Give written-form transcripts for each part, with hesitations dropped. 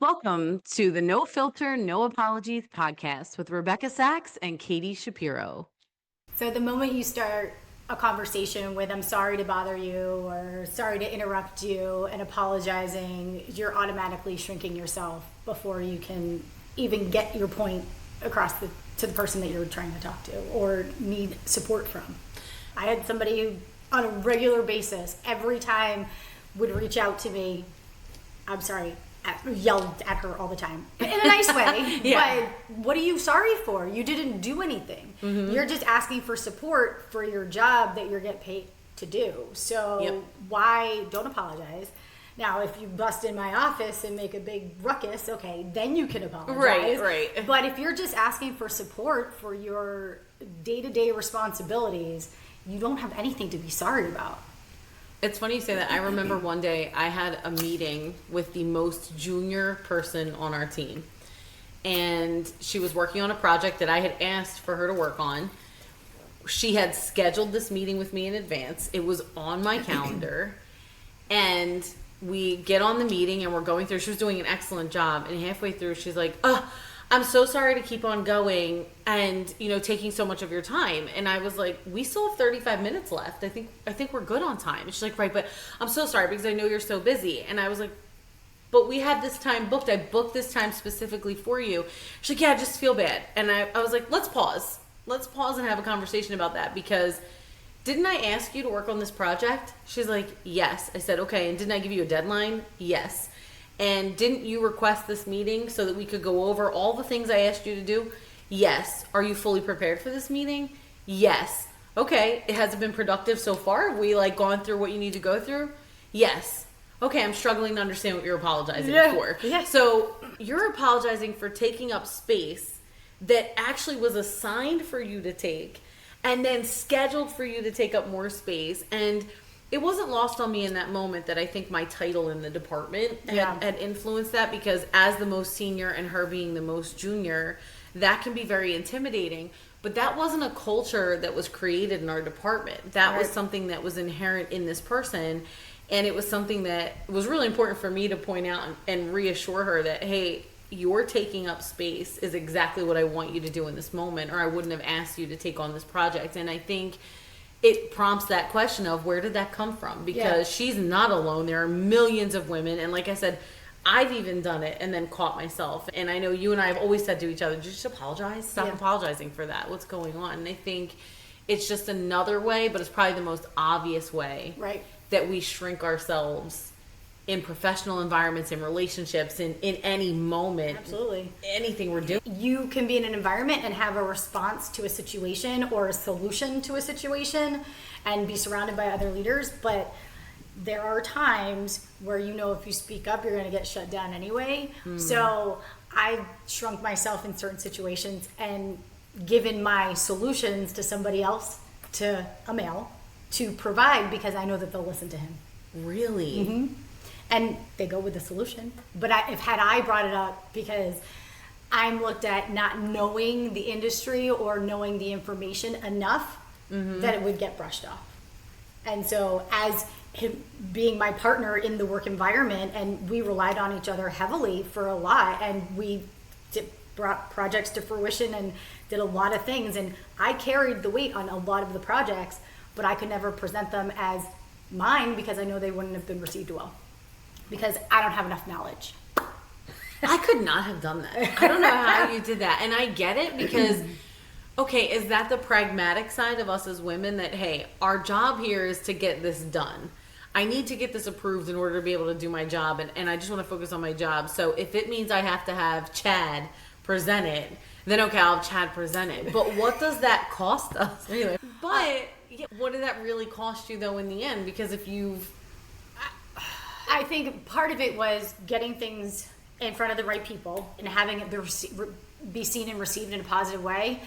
Welcome to the No Filter, No Apologies podcast with Rebecca Sachs and Katie Shapiro. So the moment you start a conversation with "I'm sorry to bother you" or "sorry to interrupt you" and apologizing, you're automatically shrinking yourself before you can even get your point across to the person that you're trying to talk to or need support from. I had somebody who, on a regular basis, every time would reach out to me, "I'm sorry," yelled at her all the time in a nice way. Yeah. But what are you sorry for? You didn't do anything. You're just asking for support for your job that you're getting paid to do. So why don't apologize? Now, if you bust in my office and make a big ruckus, okay, then you can apologize. Right. But if you're just asking for support for your day-to-day responsibilities, you don't have anything to be sorry about. It's funny you say that. I remember one day I had a meeting with the most junior person on our team. And she was working on a project that I had asked for her to work on. She had scheduled this meeting with me in advance. It was on my calendar. And we get on the meeting and we're going through. She was doing an excellent job. And halfway through, she's like, I'm so sorry to keep on going and, taking so much of your time. And I was like, we still have 35 minutes left. I think we're good on time. And she's like, right, but I'm so sorry because I know you're so busy. And I was like, but we have this time booked. I booked this time specifically for you. She's like, yeah, I just feel bad. And I was like, let's pause. Let's pause and have a conversation about that because didn't I ask you to work on this project? She's like, yes. I said, okay. And didn't I give you a deadline? Yes. And didn't you request this meeting so that we could go over all the things I asked you to do? Yes. Are you fully prepared for this meeting? Yes. Okay. Has it been productive so far? Have we gone through what you need to go through? Yes. Okay. I'm struggling to understand what you're apologizing for. Yeah. So you're apologizing for taking up space that actually was assigned for you to take and then scheduled for you to take up more space. And it wasn't lost on me in that moment that I think my title in the department had influenced that because as the most senior and her being the most junior, that can be very intimidating. But that wasn't a culture that was created in our department. That was something that was inherent in this person. And it was something that was really important for me to point out and reassure her that, hey, your taking up space is exactly what I want you to do in this moment, or I wouldn't have asked you to take on this project. And I think it prompts that question of where did that come from? Because she's not alone. There are millions of women. And like I said, I've even done it and then caught myself. And I know you and I have always said to each other, just apologize. Stop apologizing for that. What's going on? And I think it's just another way, but it's probably the most obvious way that we shrink ourselves in professional environments, in relationships, in any moment. Absolutely. Anything we're doing. You can be in an environment and have a response to a situation or a solution to a situation and be surrounded by other leaders, but there are times where if you speak up, you're going to get shut down anyway. So I've shrunk myself in certain situations and given my solutions to somebody else, to a male, to provide because I know that they'll listen to him. Really? Mm-hmm. And they go with the solution. But had I brought it up because I'm looked at not knowing the industry or knowing the information enough, that it would get brushed off. And so as him being my partner in the work environment, and we relied on each other heavily for a lot, and we brought projects to fruition and did a lot of things. And I carried the weight on a lot of the projects, but I could never present them as mine because I know they wouldn't have been received well. Because I don't have enough knowledge. I could not have done that. I don't know how you did that. And I get it because, okay, is that the pragmatic side of us as women that, hey, our job here is to get this done. I need to get this approved in order to be able to do my job. And I just want to focus on my job. So if it means I have to have Chad present it, then okay, I'll have Chad present it. But what does that cost us? Really? But what did that really cost you, though, in the end? Because if you've... I think part of it was getting things in front of the right people and having it be seen and received in a positive way.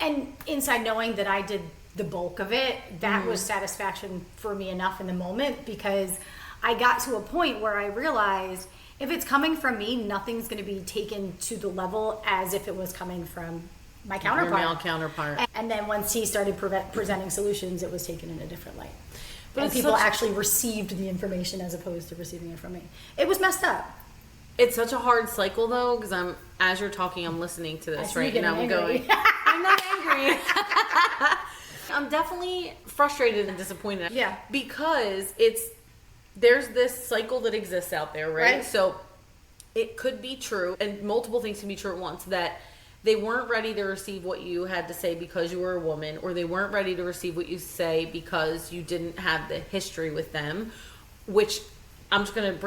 And inside knowing that I did the bulk of it, that was satisfaction for me enough in the moment because I got to a point where I realized if it's coming from me, nothing's going to be taken to the level as if it was coming from my counterpart. Your male counterpart. And then once he started presenting solutions, it was taken in a different light. But people actually received the information as opposed to receiving it from me. It was messed up. It's such a hard cycle though, because as you're talking, I'm listening to this right now. I'm going, I'm not angry. I'm definitely frustrated and disappointed. Yeah. Because there's this cycle that exists out there, right? So it could be true, and multiple things can be true at once, that they weren't ready to receive what you had to say because you were a woman, or they weren't ready to receive what you say because you didn't have the history with them, which I'm just going to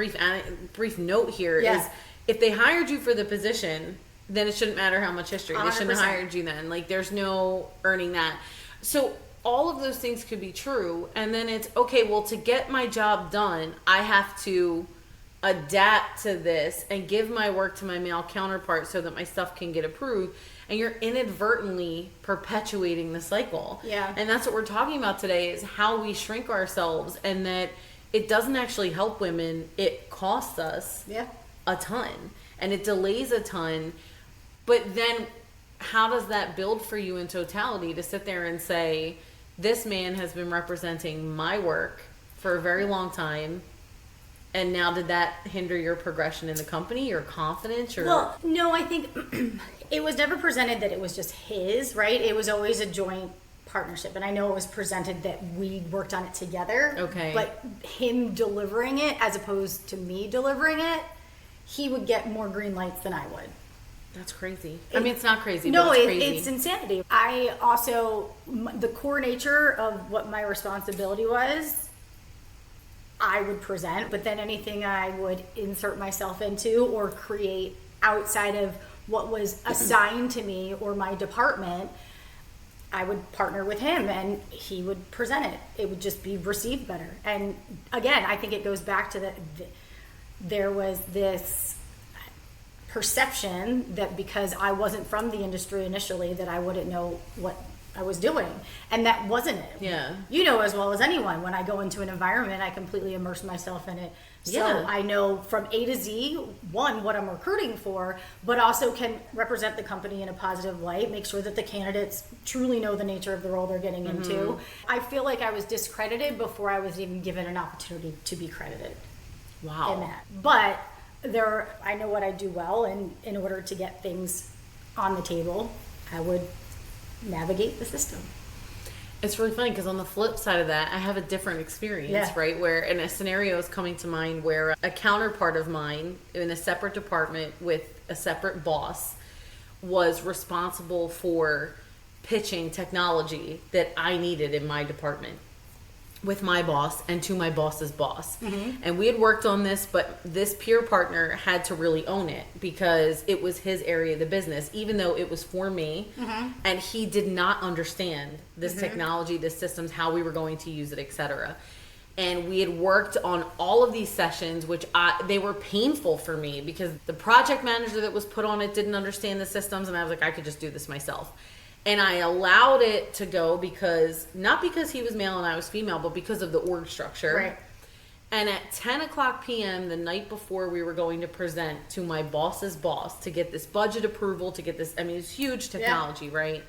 brief note here is if they hired you for the position, then it shouldn't matter how much history. 100%. They shouldn't have hired you then. Like, there's no earning that. So all of those things could be true. And then it's, okay, well, to get my job done, I have to adapt to this and give my work to my male counterpart so that my stuff can get approved. And you're inadvertently perpetuating the cycle. Yeah. And that's what we're talking about today, is how we shrink ourselves, and that it doesn't actually help women. It costs us a ton, and it delays a ton. But then how does that build for you in totality to sit there and say, this man has been representing my work for a very long time, and now did that hinder your progression in the company, your confidence? Or... Well, no, I think it was never presented that it was just his, right? It was always a joint partnership, and I know it was presented that we worked on it together. Okay. But him delivering it as opposed to me delivering it, he would get more green lights than I would. That's crazy. I mean, it's not crazy. No, but it's crazy. It's insanity. I also, the core nature of what my responsibility was, I would present, but then anything I would insert myself into or create outside of what was assigned to me or my department, I would partner with him and he would present it. It would just be received better. And again, I think it goes back to there was this perception that because I wasn't from the industry initially, that I wouldn't know what I was doing. And that wasn't it. Yeah. You know as well as anyone, when I go into an environment, I completely immerse myself in it. So Yeah. I know from A to Z, one, what I'm recruiting for, but also can represent the company in a positive light, make sure that the candidates truly know the nature of the role they're getting into. I feel like I was discredited before I was even given an opportunity to be credited. Wow. In that. But I know what I do well, and in order to get things on the table, I would navigate the system. It's really funny because on the flip side of that, I have a different experience, right? Where in a scenario is coming to mind where a counterpart of mine in a separate department with a separate boss was responsible for pitching technology that I needed in my department with my boss and to my boss's boss. And we had worked on this, but this peer partner had to really own it because it was his area of the business, even though it was for me. And he did not understand this technology, the systems, how we were going to use it, etc. And we had worked on all of these sessions, which they were painful for me because the project manager that was put on it didn't understand the systems, and I was like, I could just do this myself. And I allowed it to go because, not because he was male and I was female, but because of the org structure. Right. And at 10 o'clock p.m. the night before we were going to present to my boss's boss to get this budget approval, to get this, I mean, it's huge technology, right?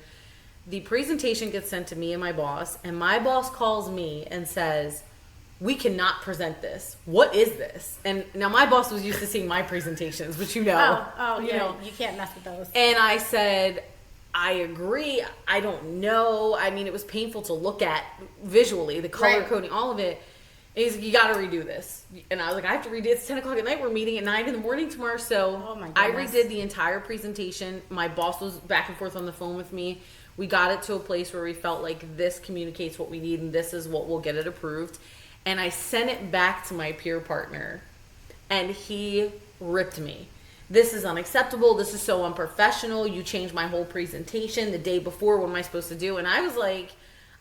The presentation gets sent to me and my boss, and my boss calls me and says, we cannot present this. What is this? And now my boss was used to seeing my presentations, which you know. You know, you can't mess with those. And I said, I agree. I don't know. I mean, it was painful to look at visually, the color coding, all of it. And he's like, you got to redo this. And I was like, I have to redo it. It's 10 o'clock at night. We're meeting at 9 in the morning tomorrow. So I redid the entire presentation. My boss was back and forth on the phone with me. We got it to a place where we felt like this communicates what we need and this is what will get it approved. And I sent it back to my peer partner, and he ripped me. This is unacceptable. This is so unprofessional. You changed my whole presentation the day before. What am I supposed to do? And I was like,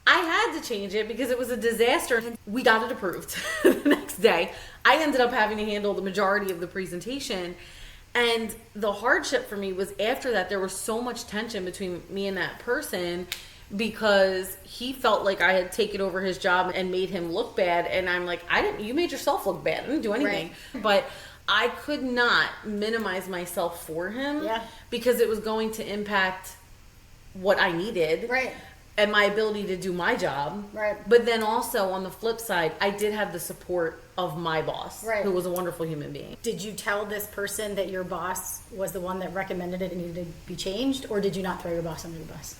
I had to change it because it was a disaster. And we got it approved the next day. I ended up having to handle the majority of the presentation. And the hardship for me was after that, there was so much tension between me and that person because he felt like I had taken over his job and made him look bad. And I'm like, you made yourself look bad. I didn't do anything. Right. But I could not minimize myself for him because it was going to impact what I needed. Right. and my ability to do my job. Right. But then also on the flip side, I did have the support of my boss, Right. who was a wonderful human being. Did you tell this person that your boss was the one that recommended it and needed to be changed, or did you not throw your boss under the bus?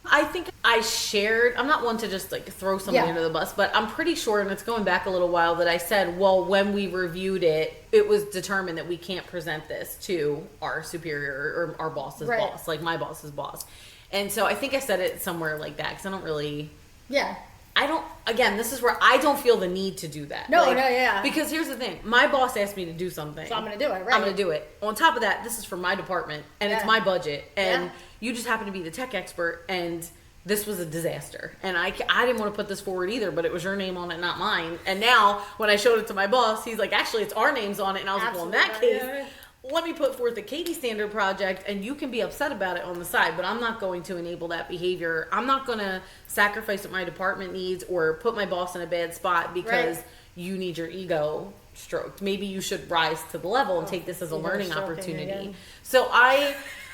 I think I shared, I'm not one to just like throw somebody Yeah. under the bus, but I'm pretty sure, and it's going back a little while, that I said, well, when we reviewed it, it was determined that we can't present this to our superior or our boss's Right. boss, like my boss's boss. And so I think I said it somewhere like that, because I don't really, Yeah. again, this is where I don't feel the need to do that. No, yeah. Because here's the thing, my boss asked me to do something. So I'm going to do it, right? I'm going to do it. On top of that, this is for my department, and it's Yeah. my budget, and Yeah. you just happen to be the tech expert, and this was a disaster. And I didn't want to put this forward either, but it was your name on it, not mine. And now, when I showed it to my boss, he's like, actually, it's our names on it. And I was like, well, in that Absolutely. case, let me put forth the Katie Standard project, and you can be upset about it on the side, but I'm not going to enable that behavior. I'm not going to sacrifice what my department needs or put my boss in a bad spot because Right. you need your ego stroked. Maybe you should rise to the level and take this as a ego learning stroking opportunity. again. So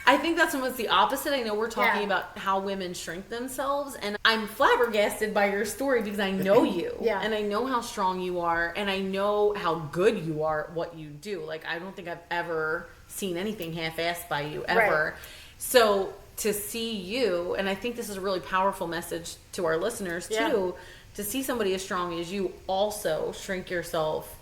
I think that's almost the opposite. I know we're talking Yeah. about how women shrink themselves, and I'm flabbergasted by your story because I know you, Yeah. and I know how strong you are, and I know how good you are at what you do. Like, I don't think I've ever seen anything half-assed by you, ever. Right. So to see you, and I think this is a really powerful message to our listeners too, Yeah. to see somebody as strong as you also shrink yourself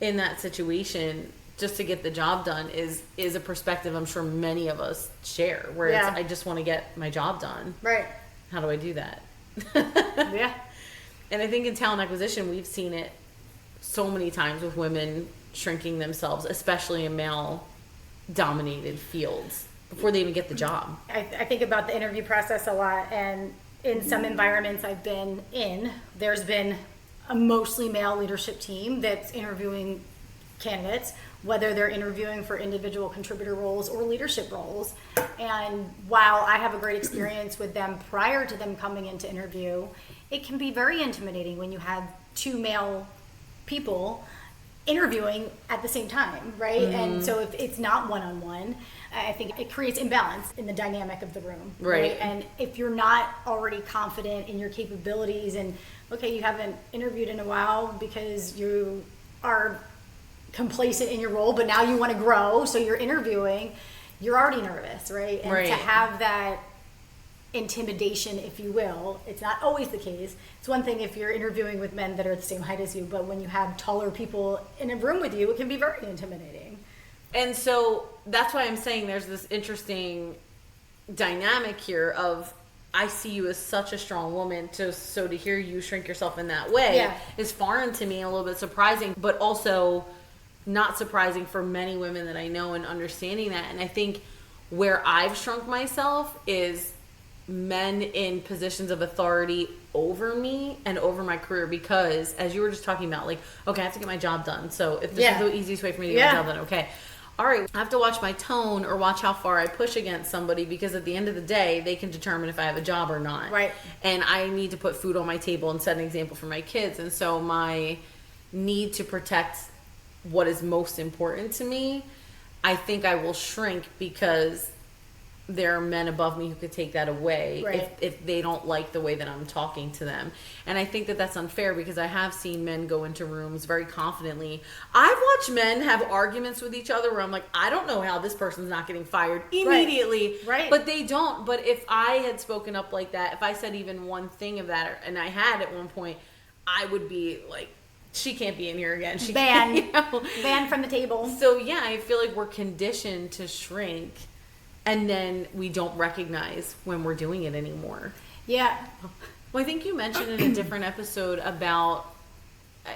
in that situation just to get the job done is a perspective I'm sure many of us share, where Yeah. it's, I just want to get my job done. Right. How do I do that? Yeah. And I think in talent acquisition, we've seen it so many times with women shrinking themselves, especially in male dominated fields, before they even get the job. I think about the interview process a lot, and in some environments I've been in, there's been a mostly male leadership team that's interviewing candidates, whether they're interviewing for individual contributor roles or leadership roles. And while I have a great experience with them prior to them coming in to interview, it can be very intimidating when you have two male people interviewing at the same time, right? And so if it's not one-on-one, I think it creates imbalance in the dynamic of the room, Right. And if you're not already confident in your capabilities, and okay, you haven't interviewed in a while because you are complacent in your role, but now you want to grow, so you're interviewing, you're already nervous, right? And Right. to have that intimidation, if you will, it's not always the case. It's one thing if you're interviewing with men that are the same height as you, but when you have taller people in a room with you, it can be very intimidating. And so that's why I'm saying there's this interesting dynamic here of, I see you as such a strong woman, so to hear you shrink yourself in that way Yeah. is foreign to me, a little bit surprising, but also not surprising for many women that I know, and understanding that. And I think where I've shrunk myself is men in positions of authority over me and over my career, because as you were just talking about, like, okay, I have to get my job done. So if this Yeah. is the easiest way for me to get my job done, okay. All right, I have to watch my tone or watch how far I push against somebody, because at the end of the day, they can determine if I have a job or not. Right. And I need to put food on my table and set an example for my kids. And so my need to protect what is most important to me, I think I will shrink because there are men above me who could take that away Right. if they don't like the way that I'm talking to them. And I think that that's unfair, because I have seen men go into rooms very confidently. I've watched men have arguments with each other where I'm like, I don't know how this person's not getting fired immediately. Right. But they don't. But if I had spoken up like that, if I said even one thing of that, and I had at one point, I would be like, she can't be in here again. She Banned. can't, you know? Banned from the table. So yeah, I feel like we're conditioned to shrink, and then we don't recognize when we're doing it anymore. Yeah. Well, I think you mentioned in a different episode about,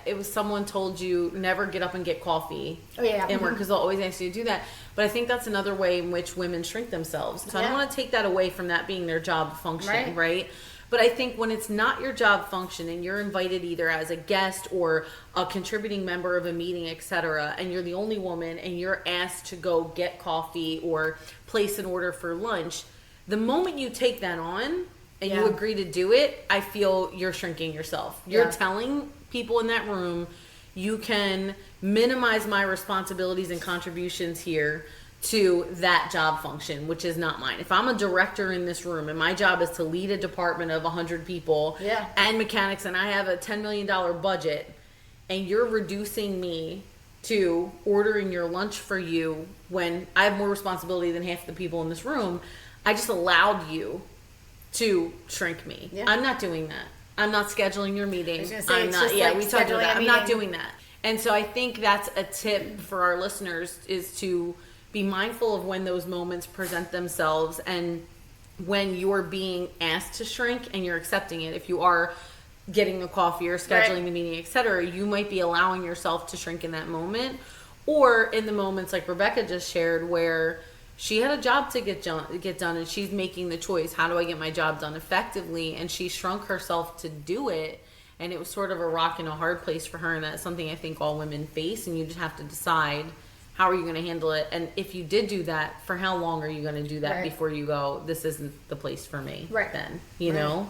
it was someone told you never get up and get coffee Oh, yeah. in work, because they'll always ask you to do that. But I think that's another way in which women shrink themselves. So I don't Yeah. want to take that away from that being their job function, Right. right? But I think when it's not your job function and you're invited either as a guest or a contributing member of a meeting, etc., and you're the only woman and you're asked to go get coffee or place an order for lunch, the moment you take that on and you Yeah. agree to do it, I feel you're shrinking yourself. You're Yeah. telling people in that room, you can minimize my responsibilities and contributions here to that job function, which is not mine. If I'm a director in this room and my job is to lead a department of 100 people and mechanics, and I have a $10 million budget, and you're reducing me to ordering your lunch for you when I have more responsibility than half the people in this room, I just allowed you to shrink me. Yeah. I'm not doing that. I'm not scheduling your meeting. I'm not. Yeah, we talked about that. I'm not doing that. And so I think that's a tip for our listeners, is to be mindful of when those moments present themselves and when you're being asked to shrink and you're accepting it. If you are getting the coffee or scheduling the meeting, etc., you might be allowing yourself to shrink in that moment, or in the moments like Rebecca just shared where she had a job to get done and she's making the choice, how do I get my job done effectively? And she shrunk herself to do it, and it was sort of a rock and a hard place for her, and that's something I think all women face, and you just have to decide how are you going to handle it, and if you did do that, for how long are you going to do that before you go, this isn't the place for me then, you know?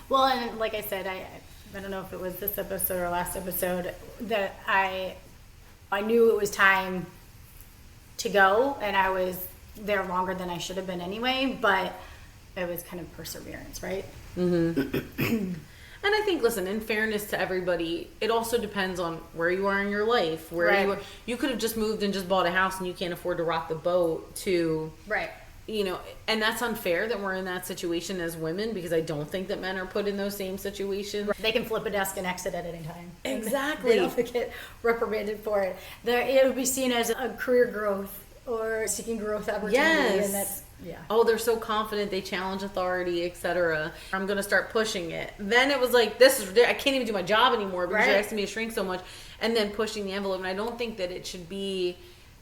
Well, and like I said, I don't know if it was this episode or last episode, that I knew it was time to go, and I was there longer than I should have been anyway, but it was kind of perseverance, right? Mm-hmm. And I think, listen, in fairness to everybody, it also depends on where you are in your life. Where you could have just moved and just bought a house and you can't afford to rock the boat to... You know, and that's unfair that we're in that situation as women, because I don't think that men are put in those same situations. They can flip a desk and exit at any time. Exactly. They don't get reprimanded for it. It would be seen as a career growth or seeking growth opportunity. Yes. And that's, oh, they're so confident, they challenge authority, etc. I'm going to start pushing it. Then it was like, this is ridiculous. I can't even do my job anymore because you're asking me to shrink so much. And then pushing the envelope. And I don't think that it should be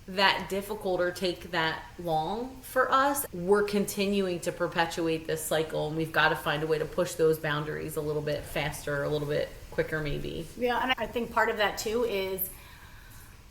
that difficult or take that long for us. We're continuing to perpetuate this cycle, and we've got to find a way to push those boundaries a little bit faster, a little bit quicker maybe. Yeah, and I think part of that too is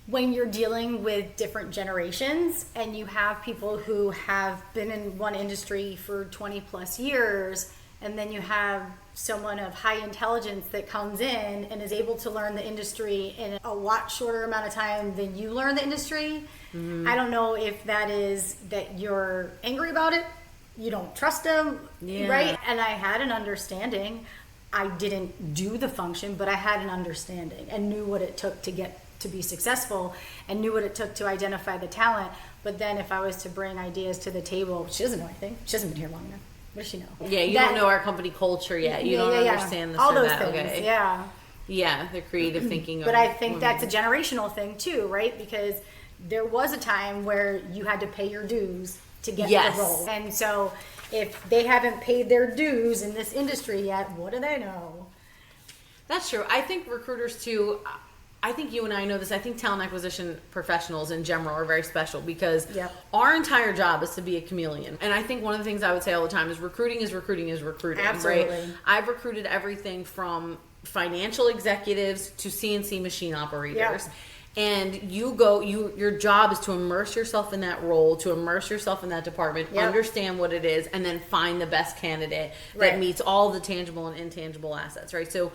when you're dealing with different generations and you have people who have been in one industry for 20 plus years, and then you have someone of high intelligence that comes in and is able to learn the industry in a lot shorter amount of time than you learn the industry. Mm-hmm. I don't know if that is that you're angry about it, you don't trust them, right? And I had an understanding. I didn't do the function, but I had an understanding and knew what it took to get to be successful, and knew what it took to identify the talent. But then if I was to bring ideas to the table, she doesn't know anything. She hasn't been here long enough. What does she know? Yeah, you don't know our company culture yet. You don't understand this all or those that. things. Okay. Yeah, the creative thinking. But I think that's a generational thing too, right? Because there was a time where you had to pay your dues to get the role. And so if they haven't paid their dues in this industry yet, what do they know? That's true. I think recruiters too, I think you and I know this. I think talent acquisition professionals in general are very special because our entire job is to be a chameleon. And I think one of the things I would say all the time is recruiting is recruiting is recruiting. Absolutely. Right? I've recruited everything from financial executives to CNC machine operators. And your job is to immerse yourself in that role, to immerse yourself in that department, understand what it is, and then find the best candidate that meets all the tangible and intangible assets, right? So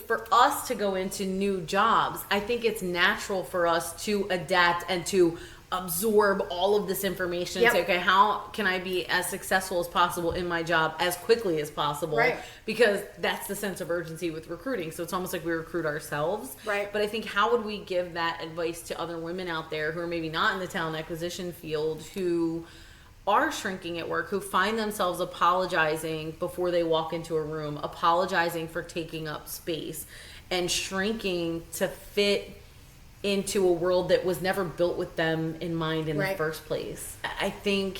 for us to go into new jobs, I think it's natural for us to adapt and to absorb all of this information and say, okay, how can I be as successful as possible in my job as quickly as possible? Right. Because that's the sense of urgency with recruiting. So it's almost like we recruit ourselves. Right. But I think how would we give that advice to other women out there who are maybe not in the talent acquisition field, who are shrinking at work, who find themselves apologizing before they walk into a room, apologizing for taking up space and shrinking to fit into a world that was never built with them in mind in the first place. I think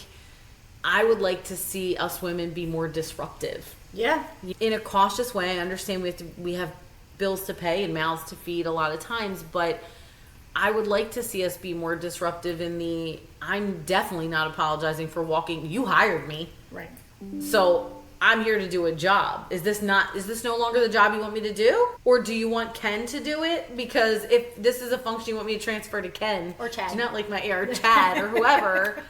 I would like to see us women be more disruptive. Yeah. In a cautious way. I understand we have bills to pay and mouths to feed a lot of times, but I would like to see us be more disruptive in I'm definitely not apologizing for walking. You hired me. Right. So I'm here to do a job. Is this no longer the job you want me to do? Or do you want Ken to do it? Because if this is a function you want me to transfer to Ken. Or Chad. Not like or Chad or whoever.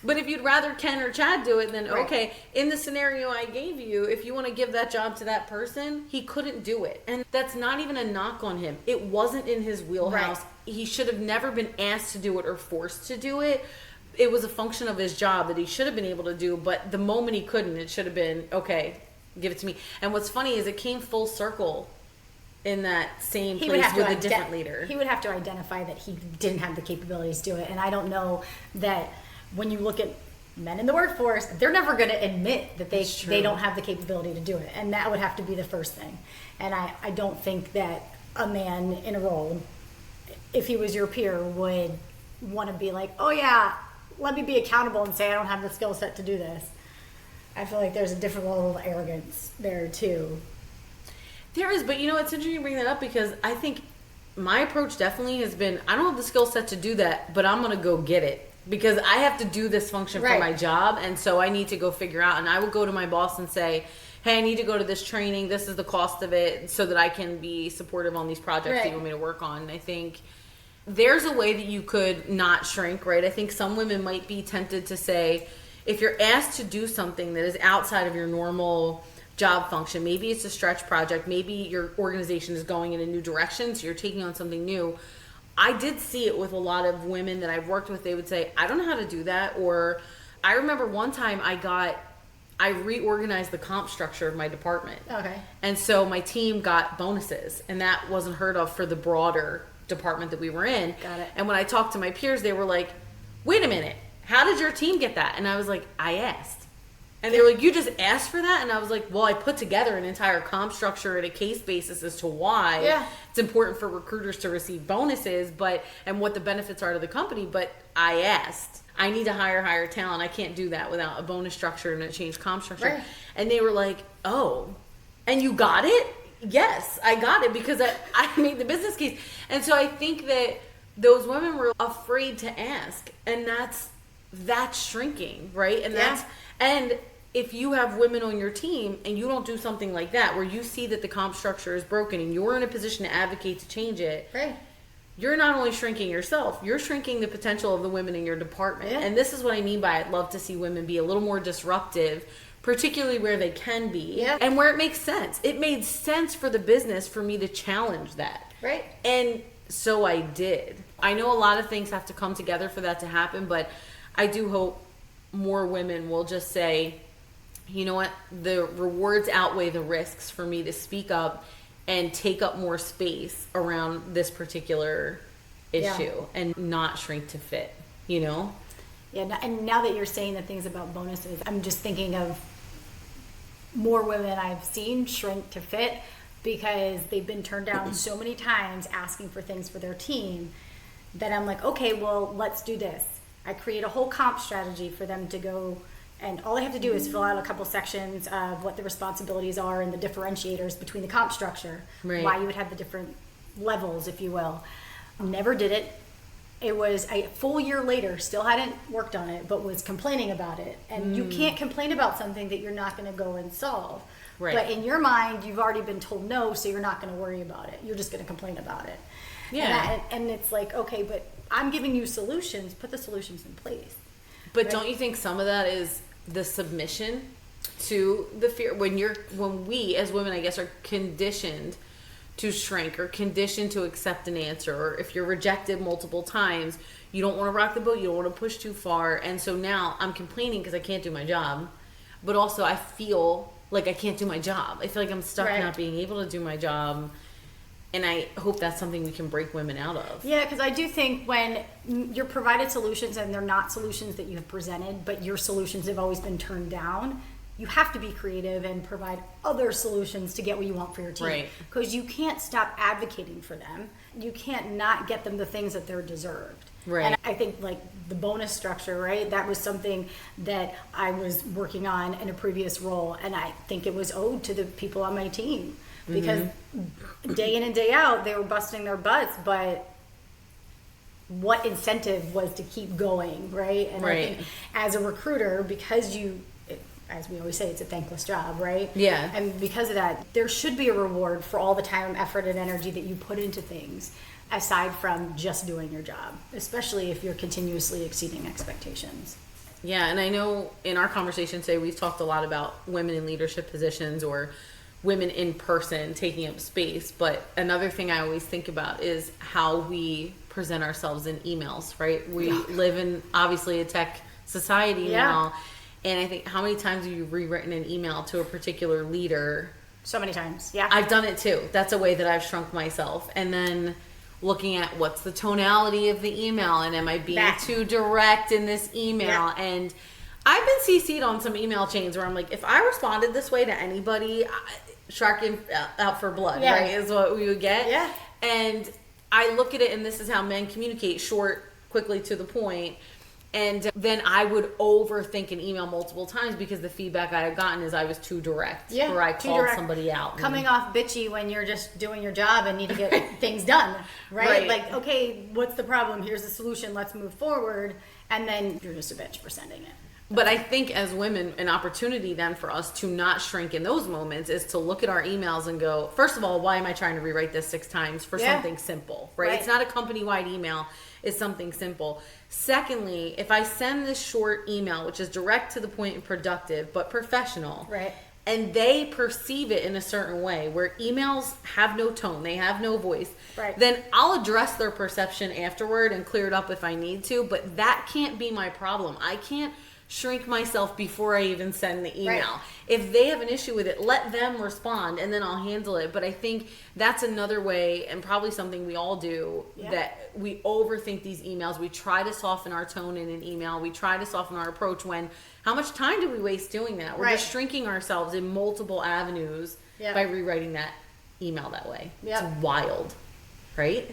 But if you'd rather Ken or Chad do it, then okay. In the scenario I gave you, if you want to give that job to that person, he couldn't do it. And that's not even a knock on him. It wasn't in his wheelhouse. he should have never been asked to do it or forced to do it. It was a function of his job that he should have been able to do, but the moment he couldn't, it should have been, okay, give it to me. And what's funny is it came full circle in that same place with a different leader. He would have to identify that he didn't have the capabilities to do it. And I don't know that when you look at men in the workforce, they're never going to admit that they don't have the capability to do it. And that would have to be the first thing. And I don't think that a man in a role, if he was your peer, would want to be like, oh yeah, let me be accountable and say I don't have the skill set to do this. I feel like there's a different level of arrogance there too. There is, but it's interesting you bring that up, because I think my approach definitely has been, I don't have the skill set to do that, but I'm going to go get it, because I have to do this function for my job, and so I need to go figure out, and I will go to my boss and say, hey, I need to go to this training, this is the cost of it, so that I can be supportive on these projects that you want me to work on. And I think there's a way that you could not shrink, right? I think some women might be tempted to say, if you're asked to do something that is outside of your normal job function, maybe it's a stretch project, maybe your organization is going in a new direction, so you're taking on something new. I did see it with a lot of women that I've worked with. They would say, I don't know how to do that. Or I remember one time I reorganized the comp structure of my department. Okay. And so my team got bonuses, and that wasn't heard of for the broader department that we were in. Got it. And when I talked to my peers, they were like, wait a minute, how did your team get that? And I was like, I asked. And they were like, you just asked for that? And I was like, well, I put together an entire comp structure at a case basis as to why it's important for recruiters to receive bonuses, and what the benefits are to the company. But I asked. I need to hire talent. I can't do that without a bonus structure and a changed comp structure. Right. And they were like, oh, and you got it? Yes, I got it, because I made the business case. And so I think that those women were afraid to ask, and that's shrinking, right? And if you have women on your team and you don't do something like that, where you see that the comp structure is broken and you're in a position to advocate to change it, right, you're not only shrinking yourself, you're shrinking the potential of the women in your department. And this is what I mean by I'd love to see women be a little more disruptive, particularly where they can be and where it makes sense. It made sense for the business for me to challenge that. Right. And so I did. I know a lot of things have to come together for that to happen, but I do hope more women will just say, you know what, the rewards outweigh the risks for me to speak up and take up more space around this particular issue and not shrink to fit, Yeah, and now that you're saying the things about bonuses, I'm just thinking of more women I've seen shrink to fit because they've been turned down so many times asking for things for their team that I'm like, okay, well, let's do this. I create a whole comp strategy for them to go, and all they have to do is fill out a couple sections of what the responsibilities are and the differentiators between the comp structure, why you would have the different levels, if you will. Never did it. It was a full year later, still hadn't worked on it, but was complaining about it. And you can't complain about something that you're not going to go and solve. Right. But in your mind, you've already been told no, so you're not going to worry about it. You're just going to complain about it. Yeah. And it's like, okay, but I'm giving you solutions. Put the solutions in place. But don't you think some of that is the submission to the fear? When we as women, I guess, are conditioned to shrink or conditioned to accept an answer, or if you're rejected multiple times, you don't want to rock the boat, you don't want to push too far, and so now I'm complaining because I can't do my job, but also I feel like I can't do my job. I feel like I'm stuck not being able to do my job, and I hope that's something we can break women out of. Yeah, because I do think when you're provided solutions and they're not solutions that you have presented, but your solutions have always been turned down, you have to be creative and provide other solutions to get what you want for your team. Right. Because you can't stop advocating for them. You can't not get them the things that they're deserved. Right. And I think like the bonus structure, right? That was something that I was working on in a previous role. And I think it was owed to the people on my team. Because day in and day out, they were busting their butts, but what incentive was to keep going, right? And I think as a recruiter, because as we always say, it's a thankless job, right? Yeah. And because of that, there should be a reward for all the time, effort, and energy that you put into things, aside from just doing your job, especially if you're continuously exceeding expectations. Yeah, and I know in our conversation today, we've talked a lot about women in leadership positions or women in person taking up space, but another thing I always think about is how we present ourselves in emails, right? We live in obviously a tech society now. And I think, how many times have you rewritten an email to a particular leader? So many times. Yeah. I've done it too. That's a way that I've shrunk myself. And then looking at what's the tonality of the email, and am I being too direct in this email? And I've been CC'd on some email chains where I'm like, if I responded this way to anybody, shark out for blood, right, is what we would get. Yeah. And I look at it, and this is how men communicate: short, quickly, to the point. And then I would overthink an email multiple times because the feedback I had gotten is I was too direct, or I called somebody out. Coming off bitchy when you're just doing your job and need to get things done, right? Like, okay, what's the problem? Here's the solution. Let's move forward. And then you're just a bitch for sending it. But I think as women, an opportunity then for us to not shrink in those moments is to look at our emails and go, first of all, why am I trying to rewrite this 6 times for something simple, right? It's not a company-wide email. It's something simple. Secondly, if I send this short email, which is direct to the point and productive, but professional, and they perceive it in a certain way where emails have no tone, they have no voice, then I'll address their perception afterward and clear it up if I need to, but that can't be my problem. I can't shrink myself before I even send the email. If they have an issue with it, let them respond and then I'll handle it. But I think that's another way, and probably something we all do, that we overthink these emails. We try to soften our tone in an email. We try to soften our approach when, how much time do we waste doing that? We're just shrinking ourselves in multiple avenues by rewriting that email that way. It's wild, right?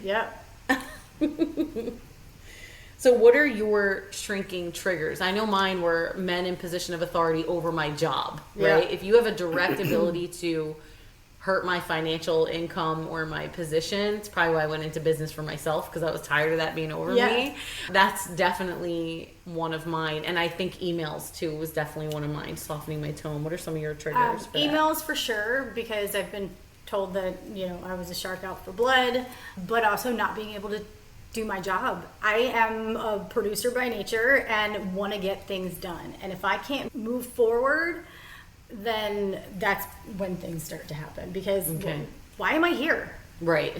So what are your shrinking triggers? I know mine were men in position of authority over my job, right? If you have a direct ability to hurt my financial income or my position, it's probably why I went into business for myself, because I was tired of that being over me. That's definitely one of mine. And I think emails too was definitely one of mine, softening my tone. What are some of your triggers for emails for sure, because I've been told that, I was a shark out for blood, but also not being able to do my job. I am a producer by nature and want to get things done. And if I can't move forward, then that's when things start to happen. Because why am I here? Why,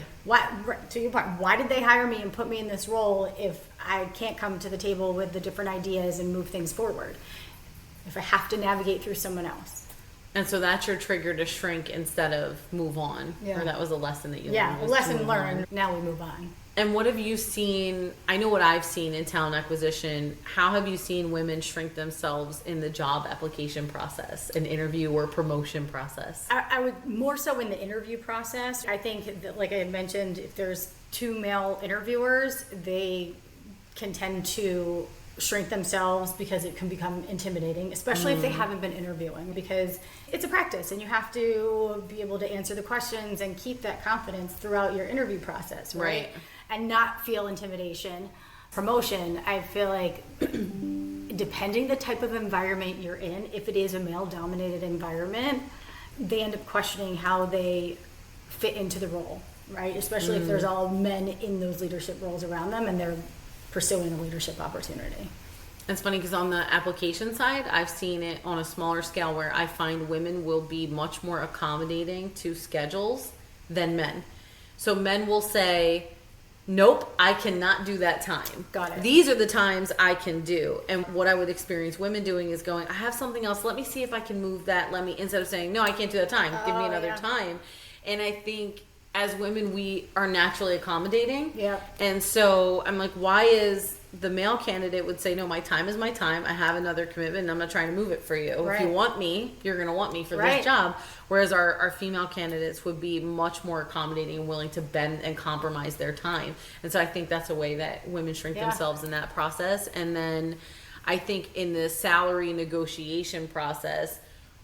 to your point, why did they hire me and put me in this role if I can't come to the table with the different ideas and move things forward? If I have to navigate through someone else. And so that's your trigger to shrink instead of move on. Or that was a lesson that you learned. Yeah, lesson learned. Now we move on. And what have you seen? I know what I've seen in talent acquisition. How have you seen women shrink themselves in the job application process, an interview or promotion process? I would more so in the interview process. I think that, like I had mentioned, if there's 2 male interviewers, they can tend to shrink themselves because it can become intimidating, especially if they haven't been interviewing, because it's a practice and you have to be able to answer the questions and keep that confidence throughout your interview process, right? And not feel intimidation. Promotion, I feel like depending the type of environment you're in, if it is a male dominated environment, they end up questioning how they fit into the role, right? Especially if there's all men in those leadership roles around them and they're pursuing a leadership opportunity. It's funny because on the application side, I've seen it on a smaller scale where I find women will be much more accommodating to schedules than men. So men will say, nope, I cannot do that time. Got it. These are the times I can do. And what I would experience women doing is going, I have something else. Let me see if I can move that. Instead of saying, no, I can't do that time. Give me another time. And I think as women, we are naturally accommodating. And so I'm like, why is the male candidate would say, no, my time is my time. I have another commitment and I'm not trying to move it for you. If you want me, you're going to want me for this job. Whereas our female candidates would be much more accommodating and willing to bend and compromise their time. And so I think that's a way that women shrink themselves in that process. And then I think in the salary negotiation process,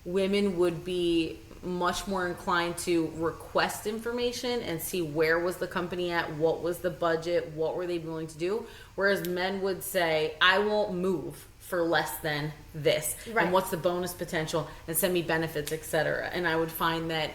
women would be much more inclined to request information and see where was the company at, what was the budget, what were they willing to do, whereas men would say, I won't move for less than this, and what's the bonus potential, and send me benefits, etc. And I would find that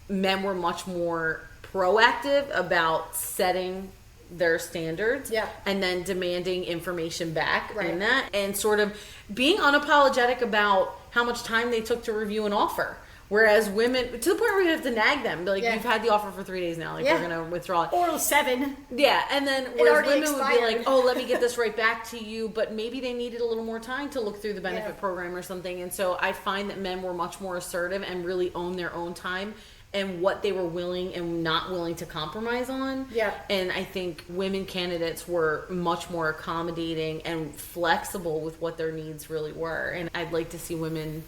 men were much more proactive about setting their standards and then demanding information back in that, and sort of being unapologetic about how much time they took to review an offer. Whereas women, to the point where you have to nag them, be like, Yeah. you've had the offer for 3 days now, like, Yeah. we're going to withdraw it. Or 07. Yeah, and then whereas already women would be expired. like, oh, let me get this right back to you, but maybe they needed a little more time to look through the benefit Yeah. program or something. And so I find that men were much more assertive and really owned their own time and what they were willing and not willing to compromise on. Yeah. And I think women candidates were much more accommodating and flexible with what their needs really were. And I'd like to see women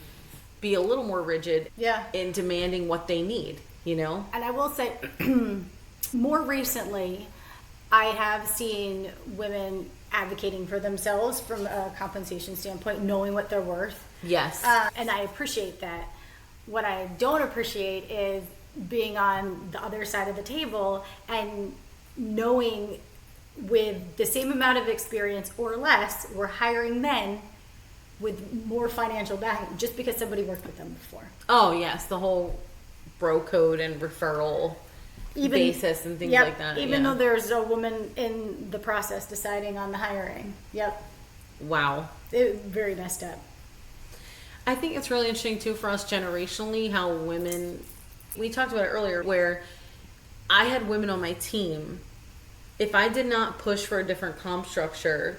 be a little more rigid Yeah. in demanding what they need, you know? And I will say, more recently, I have seen women advocating for themselves from a compensation standpoint, knowing what they're worth. Yes. And I appreciate that. What I don't appreciate is being on the other side of the table and knowing with the same amount of experience or less, we're hiring men with more financial backing just because somebody worked with them before. Oh yes, the whole bro code and referral basis and things Yep, like that. Even yeah. though there's a woman in the process deciding on the hiring. Yep. Wow. Very messed up. I think it's really interesting too for us generationally how women, we talked about it earlier, where I had women on my team. If I did not push for a different comp structure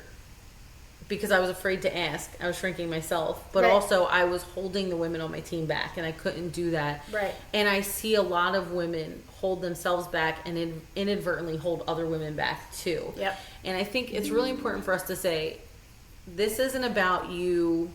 because I was afraid to ask, I was shrinking myself, but Right. also I was holding the women on my team back and I couldn't do that. Right. And I see a lot of women hold themselves back and inadvertently hold other women back too. Yep. And I think it's really important for us to say, this isn't about you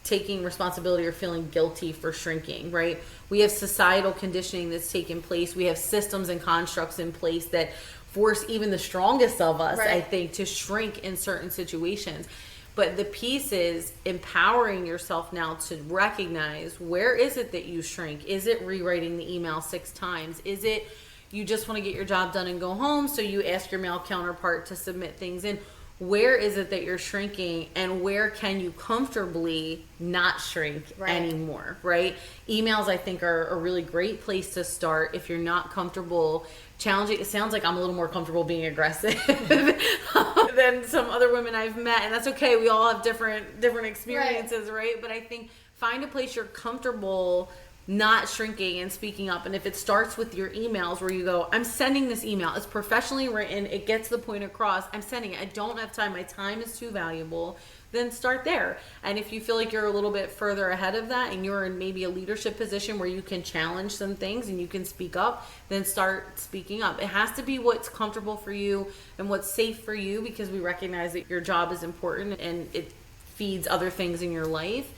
taking responsibility or feeling guilty for shrinking, right? We have societal conditioning that's taken place. We have systems and constructs in place that force even the strongest of us, Right. I think, to shrink in certain situations. But the piece is empowering yourself now to recognize, where is it that you shrink? Is it rewriting the email 6 times? Is it you just want to get your job done and go home, so you ask your male counterpart to submit things in? Where is it that you're shrinking, and where can you comfortably not shrink Right. anymore, right? Emails, I think, are a really great place to start if you're not comfortable challenging. It sounds like I'm a little more comfortable being aggressive than some other women I've met, and that's okay. We all have different experiences, right? But I think find a place you're comfortable not shrinking and speaking up. And if it starts with your emails where you go, I'm sending this email, it's professionally written, it gets the point across, I'm sending it, I don't have time, my time is too valuable, then start there. And if you feel like you're a little bit further ahead of that and you're in maybe a leadership position where you can challenge some things and you can speak up, then start speaking up. It has to be what's comfortable for you and what's safe for you, because we recognize that your job is important and it feeds other things in your life.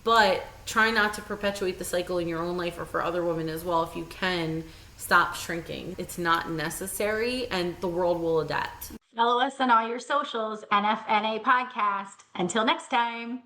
But try not to perpetuate the cycle in your own life or for other women as well. If you can, stop shrinking. It's not necessary, and the world will adapt. Follow us on all your socials, NFNA Podcast. Until next time.